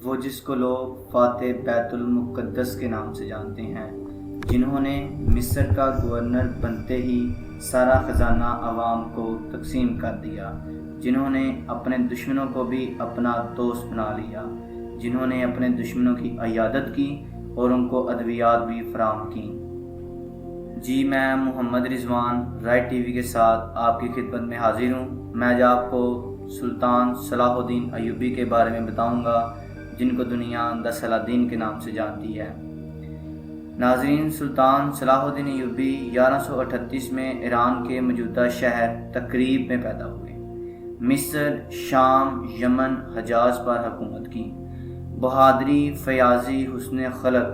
وہ جس کو لوگ فاتح بیت المقدس کے نام سے جانتے ہیں، جنہوں نے مصر کا گورنر بنتے ہی سارا خزانہ عوام کو تقسیم کر دیا، جنہوں نے اپنے دشمنوں کو بھی اپنا دوست بنا لیا، جنہوں نے اپنے دشمنوں کی عیادت کی اور ان کو ادویات بھی فراہم کی۔ جی میں محمد رضوان رائٹ ٹی وی کے ساتھ آپ کی خدمت میں حاضر ہوں۔ میں آج آپ کو سلطان صلاح الدین ایوبی کے بارے میں بتاؤں گا، جن کو دنیا دا صلاح الدین کے نام سے جانتی ہے۔ ناظرین، سلطان صلاح الدین ایوبی 1138 میں ایران کے موجودہ شہر تقریب میں پیدا ہوئے۔ مصر، شام، یمن، حجاز پر حکومت کی۔ بہادری، فیاضی، حسن خلق،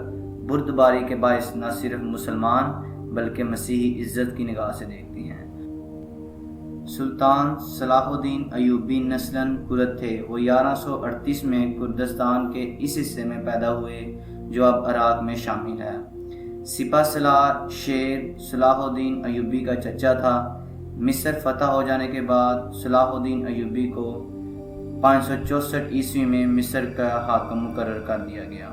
بردباری کے باعث نہ صرف مسلمان بلکہ مسیحی عزت کی نگاہ سے دیکھتے ہیں۔ سلطان صلاح الدین ایوبی نسلاً کرد تھے۔ وہ 1138 میں کردستان کے اس حصے میں پیدا ہوئے جو اب عراق میں شامل ہے۔ سپہ سالار شیر صلاح الدین ایوبی کا چچا تھا۔ مصر فتح ہو جانے کے بعد صلاح الدین ایوبی کو 564 عیسوی میں مصر کا حاکم مقرر کر دیا گیا۔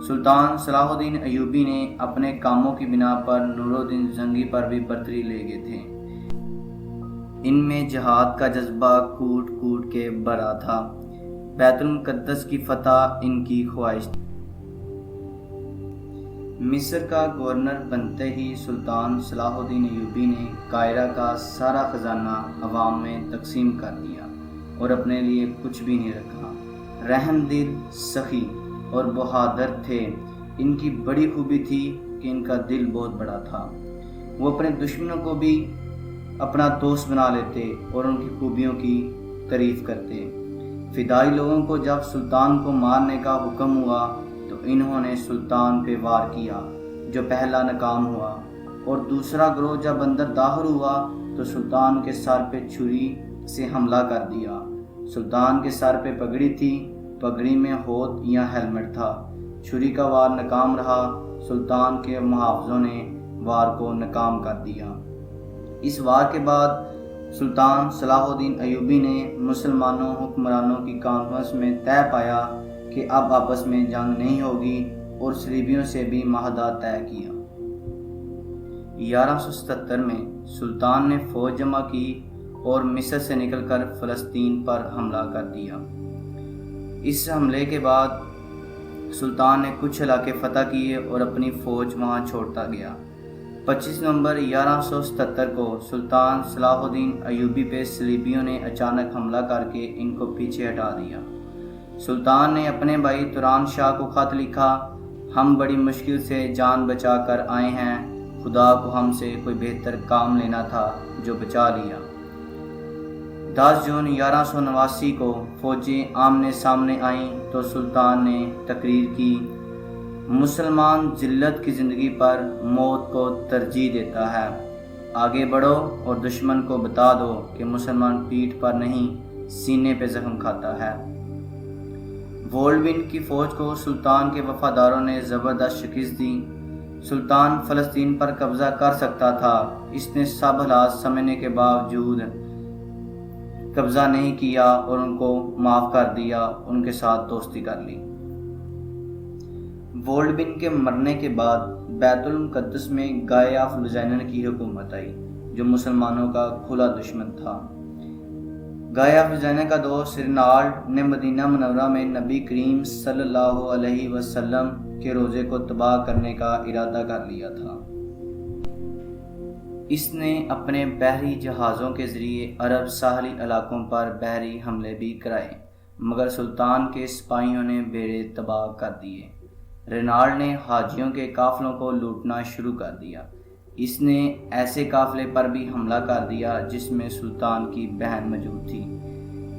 سلطان صلاح الدین ایوبی نے اپنے کاموں کی بنا پر نور الدین زنگی پر بھی برتری لے گئے تھے۔ ان میں جہاد کا جذبہ کوٹ کوٹ کے بھرا تھا۔ بیت المقدس کی فتح ان کی خواہش تھی۔ مصر کا گورنر بنتے ہی سلطان صلاح الدین ایوبی نے قاہرہ کا سارا خزانہ عوام میں تقسیم کر دیا اور اپنے لیے کچھ بھی نہیں رکھا۔ رحم دل، سخی اور بہادر تھے۔ ان کی بڑی خوبی تھی کہ ان کا دل بہت بڑا تھا۔ وہ اپنے دشمنوں کو بھی اپنا دوست بنا لیتے اور ان کی خوبیوں کی تعریف کرتے۔ فدائی لوگوں کو جب سلطان کو مارنے کا حکم ہوا تو انہوں نے سلطان پہ وار کیا، جو پہلا ناکام ہوا، اور دوسرا گروہ جب اندر داخل ہوا تو سلطان کے سر پہ چھری سے حملہ کر دیا۔ سلطان کے سر پہ پگڑی تھی، پگڑی میں ہوت یا ہیلمٹ تھا۔ چھری کا وار ناکام رہا۔ سلطان کے محافظوں نے وار کو ناکام کر دیا۔ اس وار کے بعد سلطان صلاح الدین ایوبی نے مسلمانوں حکمرانوں کی کانفرنس میں طے پایا کہ اب آپس میں جنگ نہیں ہوگی اور صلیبیوں سے بھی معاہدہ طے کیا۔ 1177 میں سلطان نے فوج جمع کی اور مصر سے نکل کر فلسطین پر حملہ کر دیا۔ اس حملے کے بعد سلطان نے کچھ علاقے فتح کیے اور اپنی فوج وہاں چھوڑتا گیا۔ 25 نومبر 1177 کو سلطان صلاح الدین ایوبی پہ صلیبیوں نے اچانک حملہ کر کے ان کو پیچھے ہٹا دیا۔ سلطان نے اپنے بھائی توران شاہ کو خط لکھا: ہم بڑی مشکل سے جان بچا کر آئے ہیں، خدا کو ہم سے کوئی بہتر کام لینا تھا جو بچا لیا۔ 10 جون 1189 کو فوجیں آمنے سامنے آئیں تو سلطان نے تقریر کی: مسلمان ذلت کی زندگی پر موت کو ترجیح دیتا ہے۔ آگے بڑھو اور دشمن کو بتا دو کہ مسلمان پیٹھ پر نہیں سینے پہ زخم کھاتا ہے۔ وولڈون کی فوج کو سلطان کے وفاداروں نے زبردست شکست دی۔ سلطان فلسطین پر قبضہ کر سکتا تھا۔ اس نے سب حالات سمجھنے کے باوجود قبضہ نہیں کیا اور ان کو معاف کر دیا، ان کے ساتھ دوستی کر لی۔ وولڈون کے مرنے کے بعد بیت المقدس میں گائے آف لوزینن کی حکومت آئی، جو مسلمانوں کا کھلا دشمن تھا۔ گائے آف لوزینن کا دوست رینالڈ نے مدینہ منورہ میں نبی کریم صلی اللہ علیہ وسلم کے روضے کو تباہ کرنے کا ارادہ کر لیا تھا۔ اس نے اپنے بحری جہازوں کے ذریعے عرب ساحلی علاقوں پر بحری حملے بھی کرائے، مگر سلطان کے سپاہیوں نے بیڑے تباہ کر دیے۔ رینالڈ نے حاجیوں کے قافلوں کو لوٹنا شروع کر دیا۔ اس نے ایسے قافلے پر بھی حملہ کر دیا جس میں سلطان کی بہن موجود تھی۔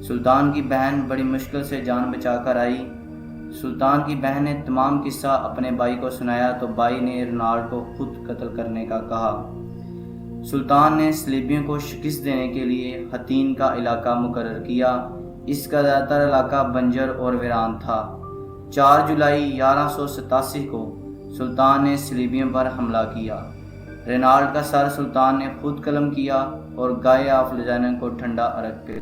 سلطان کی بہن بڑی مشکل سے جان بچا کر آئی۔ سلطان کی بہن نے تمام قصہ اپنے بھائی کو سنایا تو بھائی نے رینالڈ کو خود قتل کرنے کا کہا۔ سلطان نے صلیبیوں کو شکست دینے کے لیے حطین کا علاقہ مقرر کیا۔ اس کا زیادہ تر علاقہ بنجر اور ویران تھا۔ 4 جولائی 1187 کو سلطان نے صلیبیوں پر حملہ کیا۔ رینالڈ کا سر سلطان نے خود قلم کیا اور گائے آف لوزینن کو ٹھنڈا عرق پہ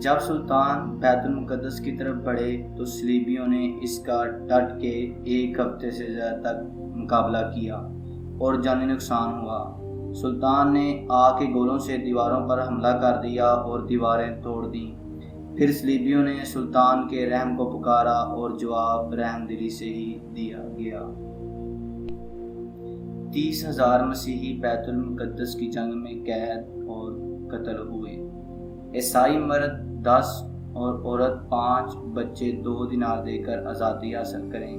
جب سلطان بیت المقدس کی طرف بڑھے تو صلیبیوں نے اس کا ڈٹ کے 1 ہفتے سے زیادہ تک مقابلہ کیا اور جانی نقصان ہوا۔ سلطان نے آگ کے گولوں سے دیواروں پر حملہ کر دیا اور دیواریں توڑ دیں۔ پھر صلیبیوں نے سلطان کے رحم کو پکارا اور جواب رحم دلی سے ہی دیا گیا۔ 30,000 مسیحی بیت المقدس کی جنگ میں قید اور قتل ہوئے۔ عیسائی مرد 10 اور عورت 5 بچے 2 دینار دے کر آزادی حاصل کریں۔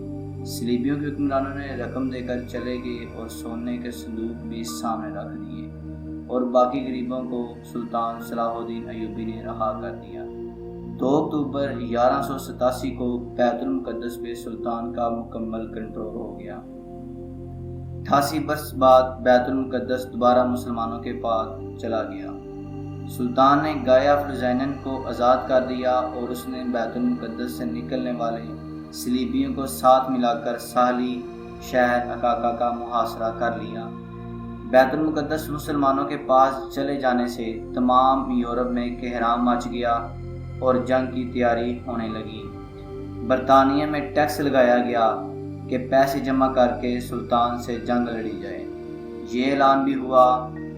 صلیبیوں کے حکمرانوں نے رقم دے کر چلے گئے اور سونے کے صندوق بھی سامنے رکھ دیے اور باقی غریبوں کو سلطان صلاح الدین ایوبی نے رہا کر دیا۔ 2 اکتوبر 1187 کو بیت المقدس پہ سلطان کا مکمل کنٹرول ہو گیا۔ 88 برس بعد بیت المقدس دوبارہ مسلمانوں کے پاس چلا گیا۔ سلطان نے گایا فلوزینن کو آزاد کر دیا اور اس نے بیت المقدس سے نکلنے والے صلیبیوں کو ساتھ ملا کر ساحلی شہر عکاکا کا محاصرہ کر لیا۔ بیت المقدس مسلمانوں کے پاس چلے جانے سے تمام یورپ میں کہرام مچ گیا اور جنگ کی تیاری ہونے لگی۔ برطانیہ میں ٹیکس لگایا گیا کہ پیسے جمع کر کے سلطان سے جنگ لڑی جائے۔ یہ اعلان بھی ہوا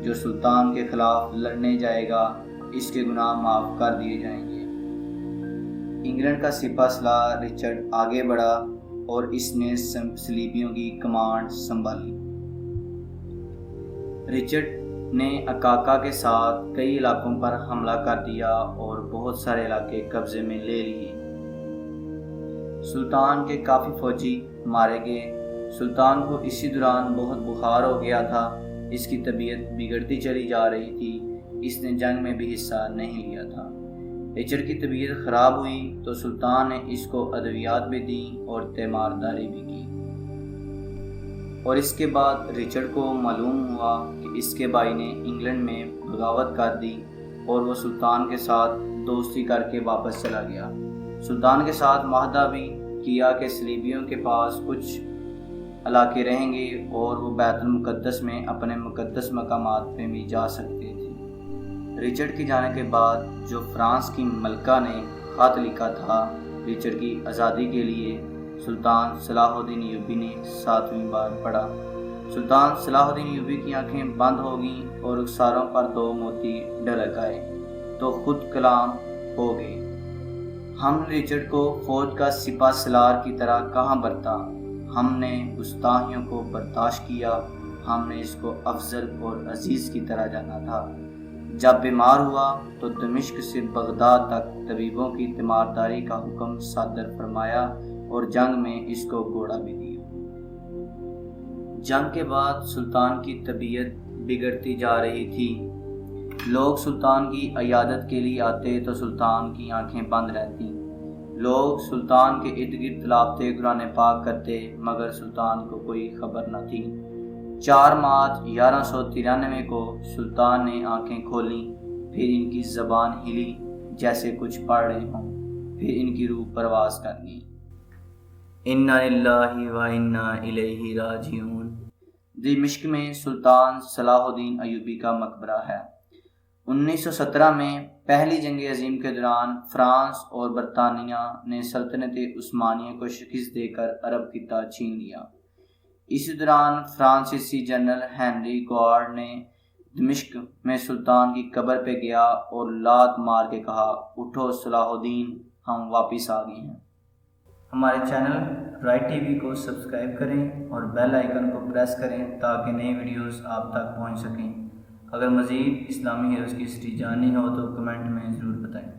جو سلطان کے خلاف لڑنے جائے گا اس کے گناہ معاف کر دیے جائیں گے۔ انگلینڈ کا سپہ سالار رچرڈ آگے بڑھا اور اس نے صلیبیوں کی کمانڈ سنبھالی۔ رچرڈ نے عکاکا کے ساتھ کئی علاقوں پر حملہ کر دیا اور بہت سارے علاقے قبضے میں لے لیے۔ سلطان کے کافی فوجی مارے گئے۔ سلطان کو اسی دوران بہت بخار ہو گیا تھا۔ اس کی طبیعت بگڑتی چلی جا رہی تھی۔ اس نے جنگ میں بھی حصہ نہیں لیا تھا۔ رچرڈ کی طبیعت خراب ہوئی تو سلطان نے اس کو ادویات بھی دیں اور تیمارداری بھی کی۔ اور اس کے بعد رچرڈ کو معلوم ہوا کہ اس کے بھائی نے انگلینڈ میں بغاوت کر دی اور وہ سلطان کے ساتھ دوستی کر کے واپس چلا گیا۔ سلطان کے ساتھ معاہدہ بھی کیا کہ صلیبیوں کے پاس کچھ علاقے رہیں گے اور وہ بیت المقدس میں اپنے مقدس مقامات پہ بھی جا سکتے تھے۔ رچرڈ کے جانے کے بعد جو فرانس کی ملکہ نے خط لکھا تھا رچرڈ کی آزادی کے لیے، سلطان صلاح الدین ایوبی نے 7ویں بار پڑھا۔ سلطان صلاح الدین ایوبی کی آنکھیں بند ہو گئیں اور رخساروں پر 2 موتی ڈھلک آئے تو خود کلام ہو گئے۔ ہم نے رچرڈ کو فوج کا سپہ سالار کی طرح کہاں برتا؟ ہم نے گستاخیوں کو برداشت کیا۔ ہم نے اس کو افضل اور عزیز کی طرح جانا تھا۔ جب بیمار ہوا تو دمشق سے بغداد تک طبیبوں کی تیمارداری کا حکم صادر فرمایا اور جنگ میں اس کو گھوڑا بھی دیا۔ جنگ کے بعد سلطان کی طبیعت بگڑتی جا رہی تھی۔ لوگ سلطان کی عیادت کے لیے آتے تو سلطان کی آنکھیں بند رہتی۔ لوگ سلطان کے ارد گرد تلاوتِ قرآن پاک کرتے مگر سلطان کو کوئی خبر نہ تھی۔ 4 مارچ 1193 کو سلطان نے آنکھیں کھولیں، پھر ان کی زبان ہلی جیسے کچھ پڑھ رہے ہوں، پھر ان کی روح پرواز کر گئی۔ انا للہ و انا الیہ راجعون۔ دمشق میں سلطان صلاح الدین ایوبی کا مقبرہ ہے۔ 1917 میں پہلی جنگ عظیم کے دوران فرانس اور برطانیہ نے سلطنت عثمانیہ کو شکست دے کر عرب خطہ چھین لیا۔ اسی دوران فرانسیسی جنرل ہنری گوارڈ نے دمشق میں سلطان کی قبر پہ گیا اور لات مار کے کہا، اٹھو صلاح الدین، ہم واپس آ گئے ہیں۔ ہمارے چینل رائٹ ٹی وی کو سبسکرائب کریں اور بیل آئیکن کو پریس کریں تاکہ نئی ویڈیوز آپ تک پہنچ سکیں۔ اگر مزید اسلامی ہیروز کی ہسٹری جاننی ہو تو کمنٹ میں ضرور بتائیں۔